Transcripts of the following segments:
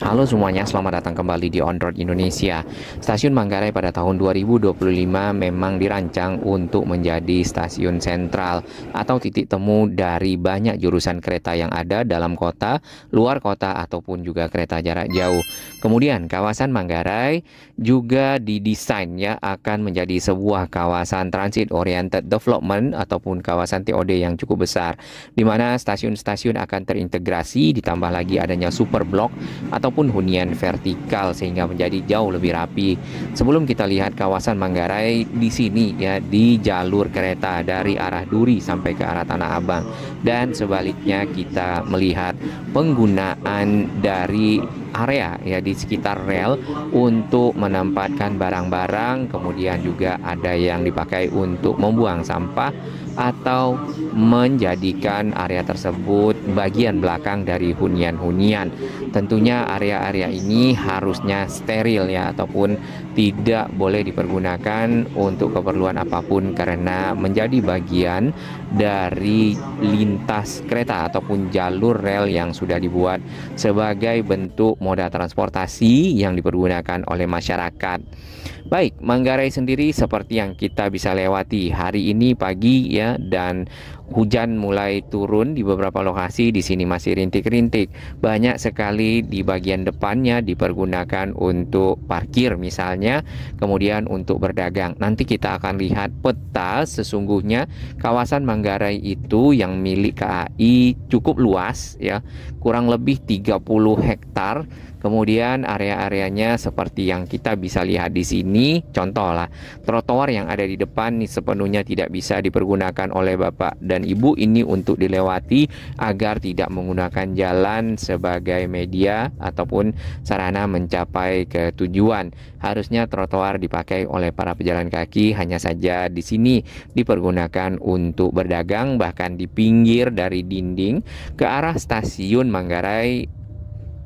Halo semuanya, selamat datang kembali di On Road Indonesia. Stasiun Manggarai pada tahun 2025 memang dirancang untuk menjadi stasiun sentral atau titik temu dari banyak jurusan kereta yang ada dalam kota, luar kota, ataupun juga kereta jarak jauh. Kemudian kawasan Manggarai juga didesain ya akan menjadi sebuah kawasan transit oriented development ataupun kawasan TOD yang cukup besar, di mana stasiun-stasiun akan terintegrasi ditambah lagi adanya super blok ataupun hunian vertikal sehingga menjadi jauh lebih rapi. Sebelum kita lihat kawasan Manggarai di sini ya, di jalur kereta dari arah Duri sampai ke arah Tanah Abang, dan sebaliknya kita melihat penggunaan dari area ya di sekitar rel untuk menempatkan barang-barang, kemudian juga ada yang dipakai untuk membuang sampah atau menjadikan area tersebut bagian belakang dari hunian-hunian. Tentunya area-area ini harusnya steril ya, ataupun tidak boleh dipergunakan untuk keperluan apapun karena menjadi bagian dari lintas kereta ataupun jalur rel yang sudah dibuat sebagai bentuk moda transportasi yang dipergunakan oleh masyarakat. Baik, Manggarai sendiri seperti yang kita bisa lewati hari ini pagi ya, dan hujan mulai turun di beberapa lokasi. Di sini masih rintik-rintik. Banyak sekali di bagian depannya dipergunakan untuk parkir misalnya, kemudian untuk berdagang. Nanti kita akan lihat peta sesungguhnya kawasan Manggarai itu yang milik KAI cukup luas ya, kurang lebih 30 hektar. Kemudian area-areanya seperti yang kita bisa lihat di sini, contoh lah, trotoar yang ada di depan ini sepenuhnya tidak bisa dipergunakan oleh Bapak dan Ibu ini untuk dilewati agar tidak menggunakan jalan sebagai media ataupun sarana mencapai ke tujuan. Harusnya trotoar dipakai oleh para pejalan kaki, hanya saja di sini dipergunakan untuk berdagang, bahkan di pinggir dari dinding ke arah stasiun Manggarai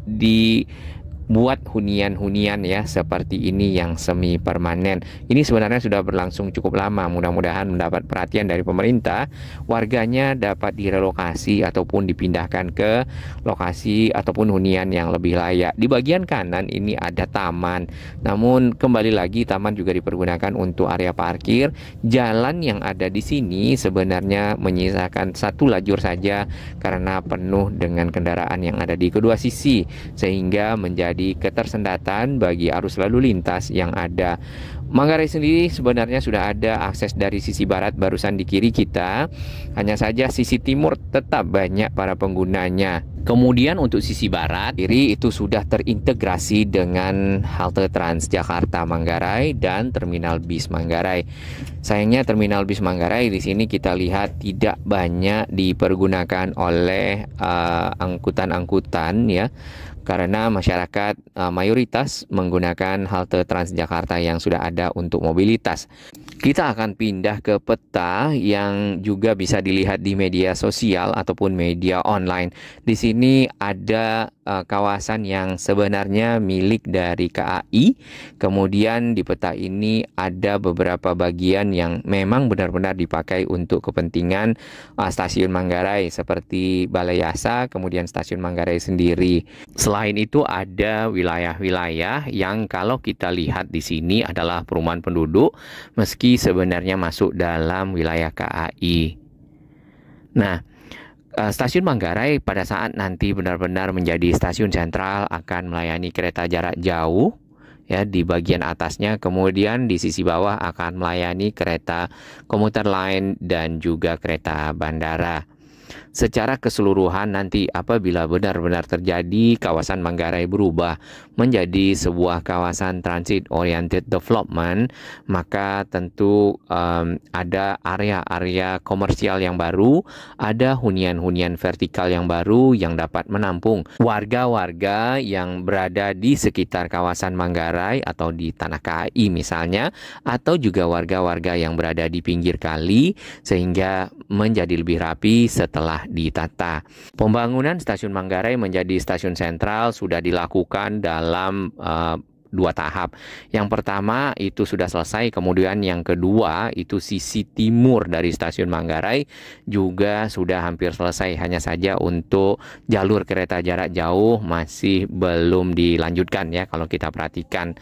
dibuat hunian-hunian ya seperti ini yang semi permanen. Ini sebenarnya sudah berlangsung cukup lama. Mudah-mudahan mendapat perhatian dari pemerintah, warganya dapat direlokasi ataupun dipindahkan ke lokasi ataupun hunian yang lebih layak. Di bagian kanan ini ada taman, namun kembali lagi taman juga dipergunakan untuk area parkir. Jalan yang ada di sini sebenarnya menyisakan satu lajur saja karena penuh dengan kendaraan yang ada di kedua sisi, sehingga menjadi ketersendatan bagi arus lalu lintas yang ada. Manggarai sendiri sebenarnya sudah ada akses dari sisi barat barusan di kiri kita, hanya saja sisi timur tetap banyak para penggunanya. Kemudian untuk sisi barat kiri itu sudah terintegrasi dengan halte Transjakarta Manggarai dan terminal bis Manggarai. Sayangnya terminal bis Manggarai di sini kita lihat tidak banyak dipergunakan oleh angkutan-angkutan ya, karena masyarakat mayoritas menggunakan halte Transjakarta yang sudah ada untuk mobilitas. Kita akan pindah ke peta yang juga bisa dilihat di media sosial ataupun media online. Di sini ada kawasan yang sebenarnya milik dari KAI. Kemudian di peta ini ada beberapa bagian yang memang benar-benar dipakai untuk kepentingan stasiun Manggarai seperti Balai Yasa, kemudian stasiun Manggarai sendiri. Selain itu ada wilayah-wilayah yang kalau kita lihat di sini adalah perumahan penduduk meski sebenarnya masuk dalam wilayah KAI. Nah, stasiun Manggarai pada saat nanti benar-benar menjadi stasiun sentral akan melayani kereta jarak jauh ya di bagian atasnya, kemudian di sisi bawah akan melayani kereta komuter lain dan juga kereta bandara. Secara keseluruhan nanti apabila benar-benar terjadi kawasan Manggarai berubah menjadi sebuah kawasan transit oriented development, maka tentu ada area-area komersial yang baru, ada hunian-hunian vertikal yang baru yang dapat menampung warga-warga yang berada di sekitar kawasan Manggarai atau di Tanah KAI misalnya, atau juga warga-warga yang berada di pinggir kali sehingga menjadi lebih rapi setelah ditata. Pembangunan stasiun Manggarai menjadi stasiun sentral sudah dilakukan dalam dua tahap. Yang pertama itu sudah selesai, kemudian yang kedua itu sisi timur dari stasiun Manggarai juga sudah hampir selesai. Hanya saja untuk jalur kereta jarak jauh masih belum dilanjutkan ya kalau kita perhatikan.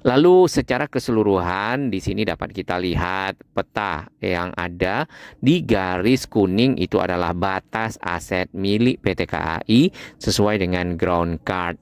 Lalu secara keseluruhan di sini dapat kita lihat peta yang ada di garis kuning itu adalah batas aset milik PT KAI sesuai dengan ground card.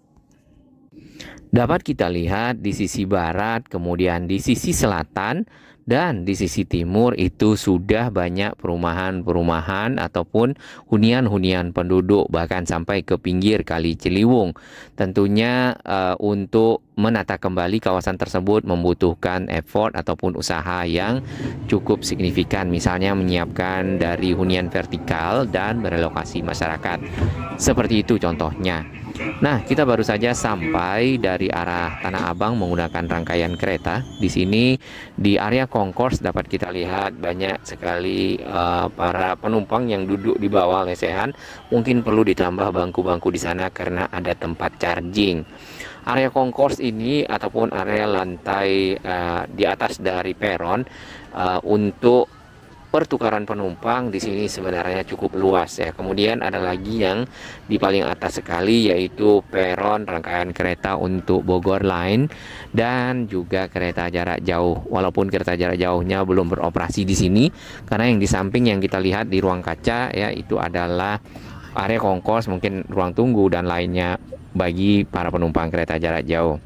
Dapat kita lihat di sisi barat, kemudian di sisi selatan, dan di sisi timur itu sudah banyak perumahan-perumahan ataupun hunian-hunian penduduk bahkan sampai ke pinggir Kali Ciliwung. Tentunya untuk menata kembali kawasan tersebut membutuhkan effort ataupun usaha yang cukup signifikan. Misalnya menyiapkan dari hunian vertikal dan merelokasi masyarakat. Seperti itu contohnya. Nah, kita baru saja sampai dari arah Tanah Abang menggunakan rangkaian kereta. Di sini di area concourse dapat kita lihat banyak sekali para penumpang yang duduk di bawah lesehan. Mungkin perlu ditambah bangku-bangku di sana karena ada tempat charging. Area concourse ini ataupun area lantai di atas dari peron untuk pertukaran penumpang di sini sebenarnya cukup luas ya. Kemudian ada lagi yang di paling atas sekali yaitu peron rangkaian kereta untuk Bogor Line dan juga kereta jarak jauh. Walaupun kereta jarak jauhnya belum beroperasi di sini karena yang di samping yang kita lihat di ruang kaca ya itu adalah area concourse, mungkin ruang tunggu dan lainnya bagi para penumpang kereta jarak jauh.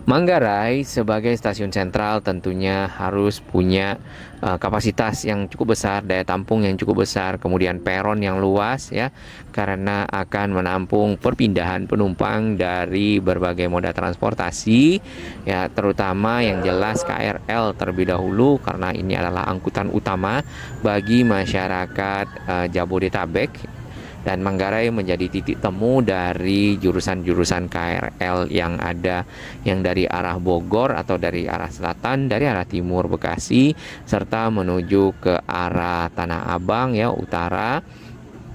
Manggarai sebagai stasiun sentral tentunya harus punya kapasitas yang cukup besar, daya tampung yang cukup besar, kemudian peron yang luas ya, karena akan menampung perpindahan penumpang dari berbagai moda transportasi ya, terutama yang jelas KRL terlebih dahulu karena ini adalah angkutan utama bagi masyarakat Jabodetabek. Dan Manggarai menjadi titik temu dari jurusan-jurusan KRL yang ada, yang dari arah Bogor atau dari arah selatan, dari arah timur Bekasi, serta menuju ke arah Tanah Abang ya, utara,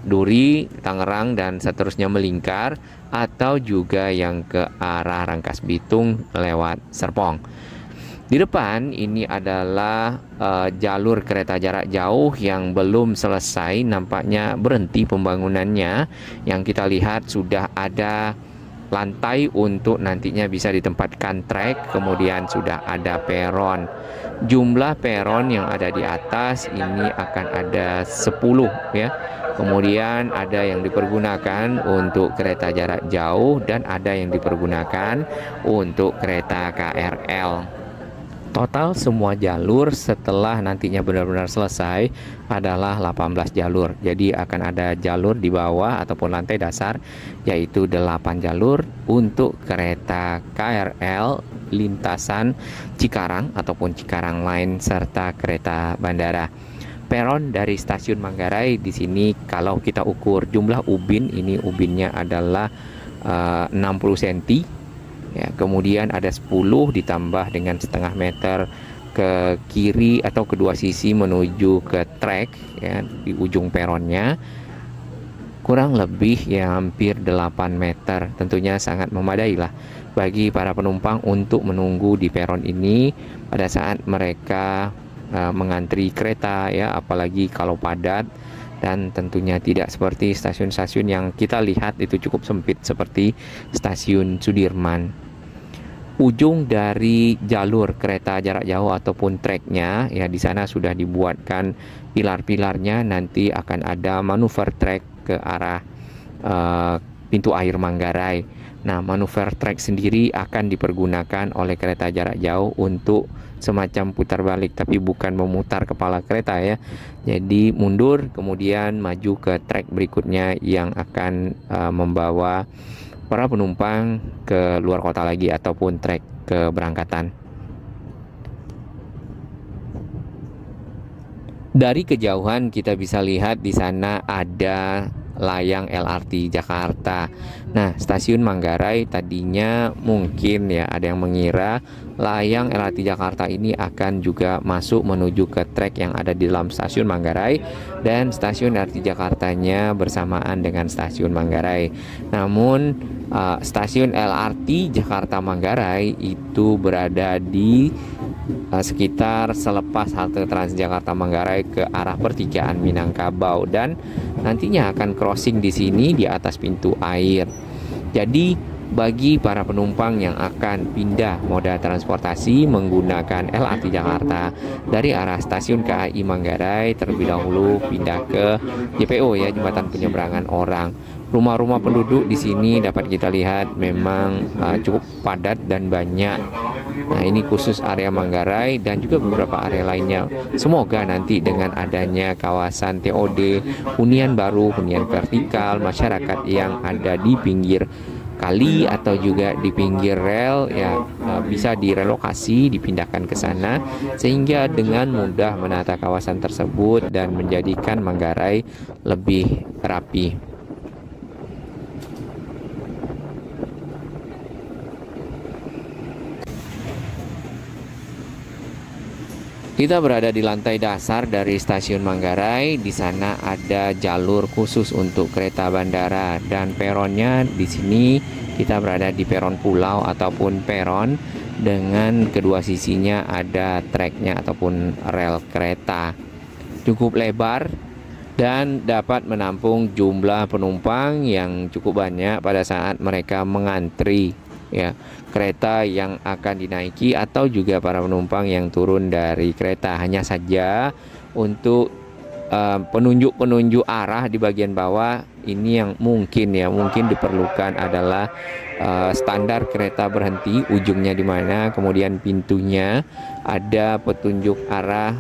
Duri, Tangerang, dan seterusnya melingkar, atau juga yang ke arah Rangkas Bitung lewat Serpong. Di depan ini adalah jalur kereta jarak jauh yang belum selesai, nampaknya berhenti pembangunannya. Yang kita lihat sudah ada lantai untuk nantinya bisa ditempatkan trek, kemudian sudah ada peron. Jumlah peron yang ada di atas ini akan ada 10 ya. Kemudian ada yang dipergunakan untuk kereta jarak jauh dan ada yang dipergunakan untuk kereta KRL. Total semua jalur setelah nantinya benar-benar selesai adalah 18 jalur. Jadi akan ada jalur di bawah ataupun lantai dasar yaitu 8 jalur untuk kereta KRL lintasan Cikarang ataupun Cikarang Line serta kereta bandara. Peron dari stasiun Manggarai di sini kalau kita ukur jumlah ubin, ini ubinnya adalah 60 cm. Ya, kemudian ada 10 ditambah dengan setengah meter ke kiri atau kedua sisi menuju ke trek ya, di ujung peronnya. Kurang lebih ya hampir 8 meter. Tentunya sangat memadai lah bagi para penumpang untuk menunggu di peron ini pada saat mereka mengantri kereta ya, apalagi kalau padat. Dan tentunya tidak seperti stasiun-stasiun yang kita lihat itu cukup sempit seperti stasiun Sudirman. Ujung dari jalur kereta jarak jauh ataupun treknya ya, di sana sudah dibuatkan pilar-pilarnya. Nanti akan ada manuver trek ke arah pintu air Manggarai. Nah, manuver trek sendiri akan dipergunakan oleh kereta jarak jauh untuk semacam putar balik, tapi bukan memutar kepala kereta ya. Jadi mundur kemudian maju ke trek berikutnya yang akan membawa para penumpang ke luar kota lagi ataupun trek keberangkatan. Dari kejauhan kita bisa lihat di sana ada layang LRT Jakarta. Nah, stasiun Manggarai tadinya mungkin ya ada yang mengira layang LRT Jakarta ini akan juga masuk menuju ke trek yang ada di dalam stasiun Manggarai, dan stasiun LRT Jakartanya bersamaan dengan stasiun Manggarai. Namun stasiun LRT Jakarta Manggarai itu berada di sekitar selepas halte Transjakarta Manggarai ke arah pertigaan Minangkabau, dan nantinya akan crossing di sini di atas pintu air. Jadi bagi para penumpang yang akan pindah moda transportasi menggunakan LRT Jakarta dari arah stasiun KAI Manggarai, terlebih dahulu pindah ke JPO ya, jembatan penyeberangan orang. Rumah-rumah penduduk di sini dapat kita lihat memang cukup padat dan banyak. Nah, ini khusus area Manggarai dan juga beberapa area lainnya. Semoga nanti dengan adanya kawasan TOD, hunian baru, hunian vertikal, masyarakat yang ada di pinggir kali atau juga di pinggir rel ya bisa direlokasi, dipindahkan ke sana, sehingga dengan mudah menata kawasan tersebut dan menjadikan Manggarai lebih rapi. Kita berada di lantai dasar dari stasiun Manggarai. Di sana ada jalur khusus untuk kereta bandara, dan peronnya di sini kita berada di peron pulau ataupun peron dengan kedua sisinya ada treknya ataupun rel kereta. Cukup lebar dan dapat menampung jumlah penumpang yang cukup banyak pada saat mereka mengantri ya kereta yang akan dinaiki atau juga para penumpang yang turun dari kereta. Hanya saja untuk penunjuk-penunjuk arah di bagian bawah ini yang mungkin diperlukan adalah standar kereta berhenti ujungnya di mana, kemudian pintunya ada petunjuk arah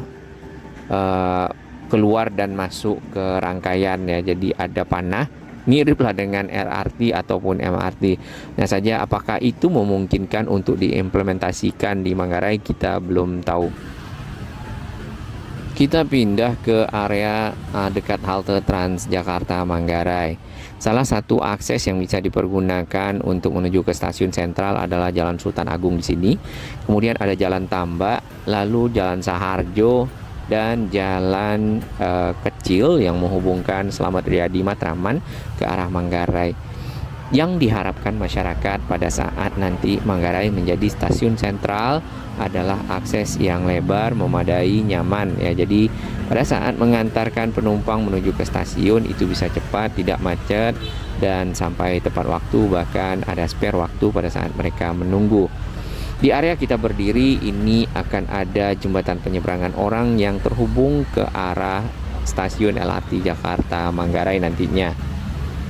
keluar dan masuk ke rangkaian ya, jadi ada panah miriplah dengan LRT ataupun MRT. Nah saja apakah itu memungkinkan untuk diimplementasikan di Manggarai kita belum tahu. Kita pindah ke area dekat halte Transjakarta Manggarai. Salah satu akses yang bisa dipergunakan untuk menuju ke stasiun sentral adalah Jalan Sultan Agung di sini. Kemudian ada Jalan Tambak, lalu Jalan Saharjo, dan jalan kecil yang menghubungkan Slamet Riyadi Matraman ke arah Manggarai. Yang diharapkan masyarakat pada saat nanti Manggarai menjadi stasiun sentral adalah akses yang lebar, memadai, nyaman ya. Jadi pada saat mengantarkan penumpang menuju ke stasiun itu bisa cepat, tidak macet, dan sampai tepat waktu, bahkan ada spare waktu pada saat mereka menunggu. Di area kita berdiri ini akan ada jembatan penyeberangan orang yang terhubung ke arah stasiun LRT Jakarta Manggarai nantinya.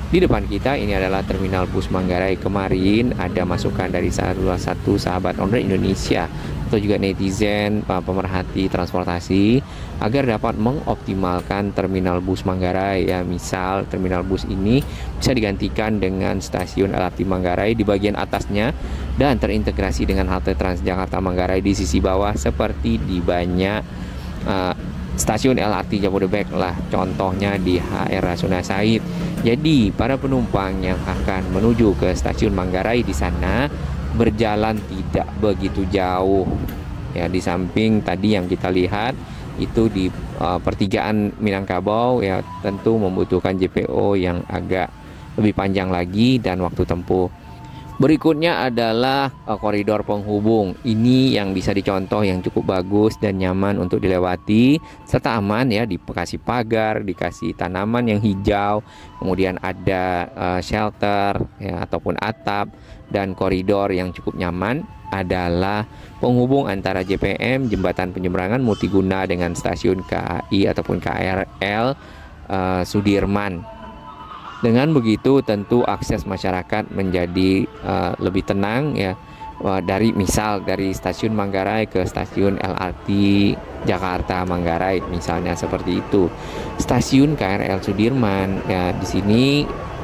Di depan kita ini adalah terminal bus Manggarai. Kemarin ada masukan dari salah satu sahabat Ondra Indonesia atau juga netizen pemerhati transportasi agar dapat mengoptimalkan terminal bus Manggarai ya. Misal terminal bus ini bisa digantikan dengan stasiun LRT Manggarai di bagian atasnya dan terintegrasi dengan halte Transjakarta Manggarai di sisi bawah seperti di banyak stasiun LRT Jabodebek lah, contohnya di HR Rasuna Said. Jadi para penumpang yang akan menuju ke stasiun Manggarai di sana berjalan tidak begitu jauh ya. Di samping tadi yang kita lihat itu di pertigaan Minangkabau ya, tentu membutuhkan JPO yang agak lebih panjang lagi dan waktu tempuh. Berikutnya adalah koridor penghubung. Ini yang bisa dicontoh yang cukup bagus dan nyaman untuk dilewati serta aman ya, dikasih pagar, dikasih tanaman yang hijau, kemudian ada shelter ya ataupun atap, dan koridor yang cukup nyaman adalah penghubung antara JPM Jembatan Penyeberangan Multiguna dengan stasiun KAI ataupun KRL Sudirman. Dengan begitu tentu akses masyarakat menjadi lebih tenang ya, dari stasiun Manggarai ke stasiun LRT Jakarta Manggarai misalnya seperti itu. Stasiun KRL Sudirman ya, di sini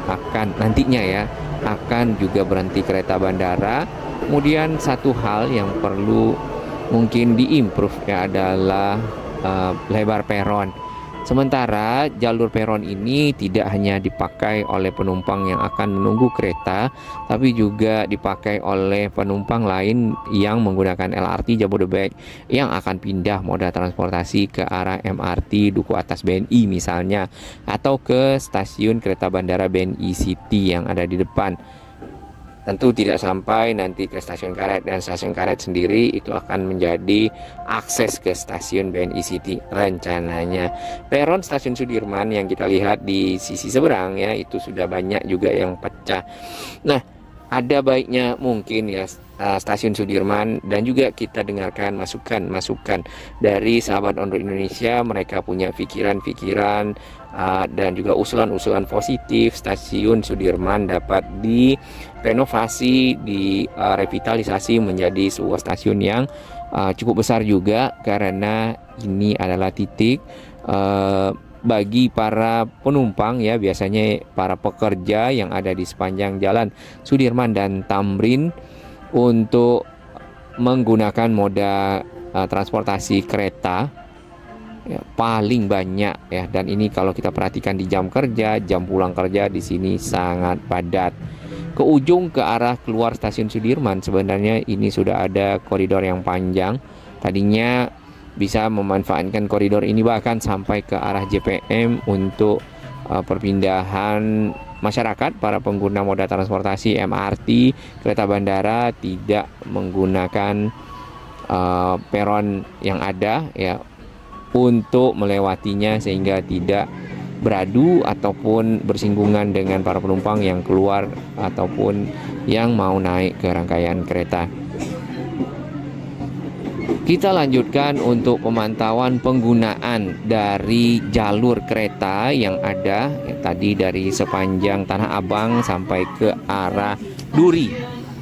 akan nantinya ya akan juga berhenti kereta bandara. Kemudian satu hal yang perlu mungkin diimprove ya adalah lebar peron. Sementara jalur peron ini tidak hanya dipakai oleh penumpang yang akan menunggu kereta, tapi juga dipakai oleh penumpang lain yang menggunakan LRT Jabodebek yang akan pindah moda transportasi ke arah MRT Duku Atas BNI misalnya, atau ke stasiun kereta bandara BNI City yang ada di depan. Tentu tidak sampai nanti ke stasiun Karet, dan stasiun Karet sendiri itu akan menjadi akses ke stasiun BNI City rencananya. Peron stasiun Sudirman yang kita lihat di sisi seberang ya, itu sudah banyak juga yang pecah. Nah, ada baiknya mungkin ya stasiun Sudirman, dan juga kita dengarkan masukan dari sahabat On Road Indonesia. Mereka punya pikiran-pikiran dan juga usulan-usulan positif. Stasiun Sudirman dapat direnovasi, direvitalisasi menjadi sebuah stasiun yang cukup besar juga, karena ini adalah titik bagi para penumpang ya, biasanya para pekerja yang ada di sepanjang jalan Sudirman dan Tamrin untuk menggunakan moda transportasi kereta ya, paling banyak ya. Dan ini kalau kita perhatikan di jam kerja, jam pulang kerja di sini sangat padat. Ke ujung ke arah keluar stasiun Sudirman sebenarnya ini sudah ada koridor yang panjang. Tadinya bisa memanfaatkan koridor ini bahkan sampai ke arah JPM untuk perpindahan masyarakat, para pengguna moda transportasi MRT, kereta bandara tidak menggunakan peron yang ada ya untuk melewatinya, sehingga tidak beradu ataupun bersinggungan dengan para penumpang yang keluar ataupun yang mau naik ke rangkaian kereta. Kita lanjutkan untuk pemantauan penggunaan dari jalur kereta yang ada ya, tadi dari sepanjang Tanah Abang sampai ke arah Duri.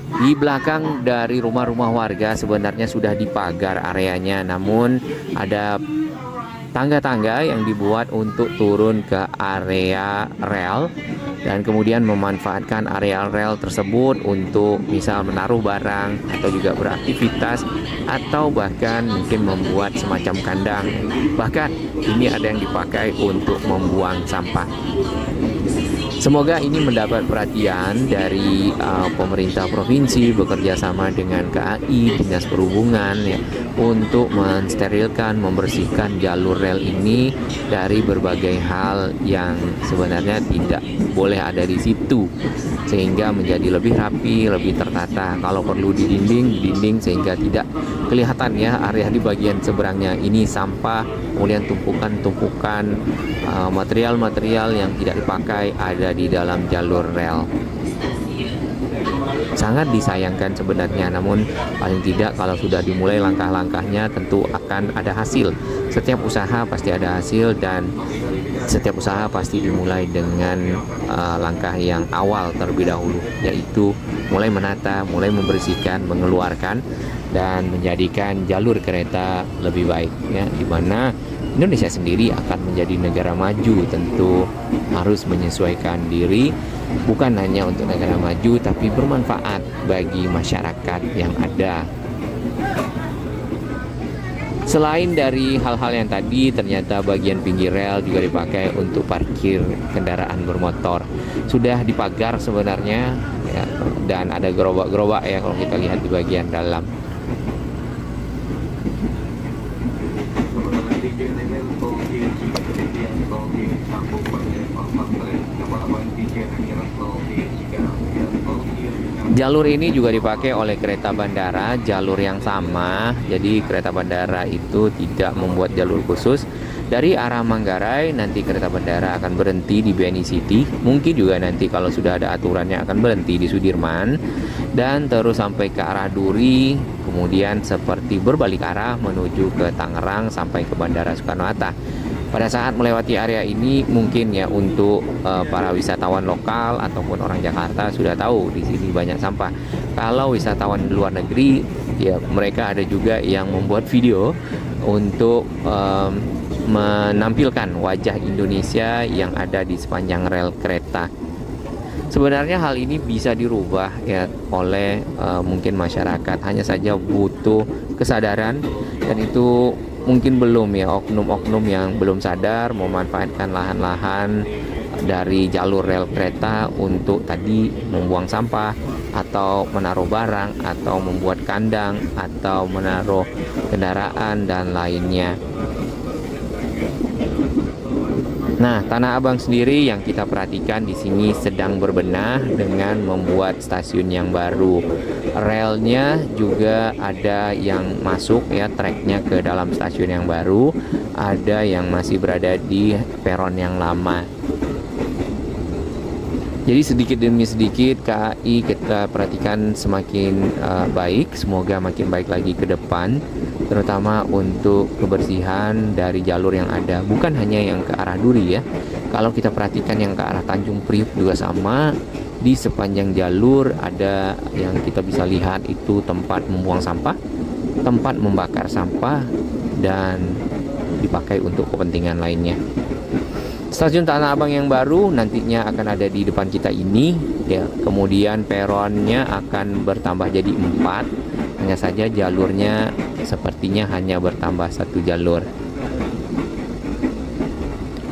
Di belakang dari rumah-rumah warga sebenarnya sudah dipagar areanya, namun ada tangga-tangga yang dibuat untuk turun ke area rel, dan kemudian memanfaatkan area rel tersebut untuk misal menaruh barang atau juga beraktivitas, atau bahkan mungkin membuat semacam kandang. Bahkan ini ada yang dipakai untuk membuang sampah. Semoga ini mendapat perhatian dari pemerintah provinsi bekerja sama dengan KAI, Dinas Perhubungan ya, untuk mensterilkan, membersihkan jalur rel ini dari berbagai hal yang sebenarnya tidak boleh ada di situ, sehingga menjadi lebih rapi, lebih tertata. Kalau perlu di dinding sehingga tidak kelihatan ya area di bagian seberangnya ini sampah, kemudian tumpukan-tumpukan material-material yang tidak dipakai ada di dalam jalur rel. Sangat disayangkan sebenarnya, namun paling tidak kalau sudah dimulai langkah-langkahnya tentu akan ada hasil. Setiap usaha pasti ada hasil, dan setiap usaha pasti dimulai dengan langkah yang awal terlebih dahulu, yaitu mulai menata, mulai membersihkan, mengeluarkan, dan menjadikan jalur kereta lebih baik ya, di mana Indonesia sendiri akan menjadi negara maju. Tentu harus menyesuaikan diri, bukan hanya untuk negara maju tapi bermanfaat bagi masyarakat yang ada. Selain dari hal-hal yang tadi, ternyata bagian pinggir rel juga dipakai untuk parkir kendaraan bermotor. Sudah dipagar sebenarnya ya, dan ada gerobak-gerobak ya kalau kita lihat di bagian dalam. Jalur ini juga dipakai oleh kereta bandara, jalur yang sama. Jadi kereta bandara itu tidak membuat jalur khusus. Dari arah Manggarai nanti kereta bandara akan berhenti di BNI City. Mungkin juga nanti kalau sudah ada aturannya akan berhenti di Sudirman, dan terus sampai ke arah Duri, kemudian seperti berbalik arah menuju ke Tangerang sampai ke Bandara Soekarno-Hatta. Pada saat melewati area ini mungkin ya untuk para wisatawan lokal ataupun orang Jakarta sudah tahu di sini banyak sampah. Kalau wisatawan luar negeri ya, mereka ada juga yang membuat video untuk menampilkan wajah Indonesia yang ada di sepanjang rel kereta. Sebenarnya hal ini bisa dirubah ya oleh mungkin masyarakat, hanya saja butuh kesadaran, dan itu mungkin belum ya, oknum-oknum yang belum sadar memanfaatkan lahan-lahan dari jalur rel kereta untuk tadi membuang sampah atau menaruh barang atau membuat kandang atau menaruh kendaraan dan lainnya. Nah, Tanah Abang sendiri yang kita perhatikan di sini sedang berbenah dengan membuat stasiun yang baru. Relnya juga ada yang masuk ya, treknya ke dalam stasiun yang baru, ada yang masih berada di peron yang lama. Jadi sedikit demi sedikit KAI kita perhatikan semakin baik, semoga makin baik lagi ke depan, terutama untuk kebersihan dari jalur yang ada. Bukan hanya yang ke arah Duri ya, kalau kita perhatikan yang ke arah Tanjung Priuk juga sama. Di sepanjang jalur ada yang kita bisa lihat itu tempat membuang sampah, tempat membakar sampah, dan dipakai untuk kepentingan lainnya. Stasiun Tanah Abang yang baru nantinya akan ada di depan kita ini ya. Kemudian peronnya akan bertambah jadi 4. Hanya saja jalurnya sepertinya hanya bertambah 1 jalur.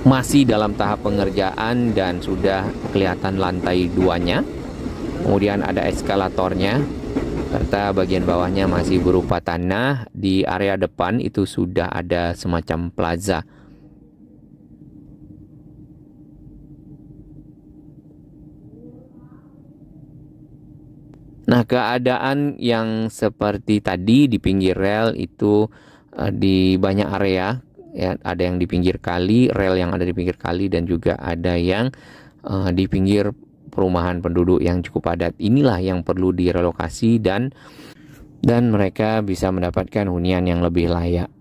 Masih dalam tahap pengerjaan dan sudah kelihatan lantai 2-nya. Kemudian ada eskalatornya serta bagian bawahnya masih berupa tanah. Di area depan itu sudah ada semacam plaza. Nah, keadaan yang seperti tadi di pinggir rel itu di banyak area ya, ada yang di pinggir kali, rel yang ada di pinggir kali dan juga ada yang di pinggir perumahan penduduk yang cukup padat. Inilah yang perlu direlokasi dan mereka bisa mendapatkan hunian yang lebih layak.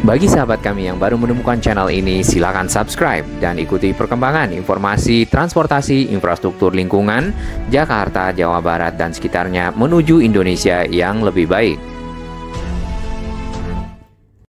Bagi sahabat kami yang baru menemukan channel ini, silakan subscribe dan ikuti perkembangan informasi transportasi infrastruktur lingkungan Jakarta, Jawa Barat, dan sekitarnya menuju Indonesia yang lebih baik.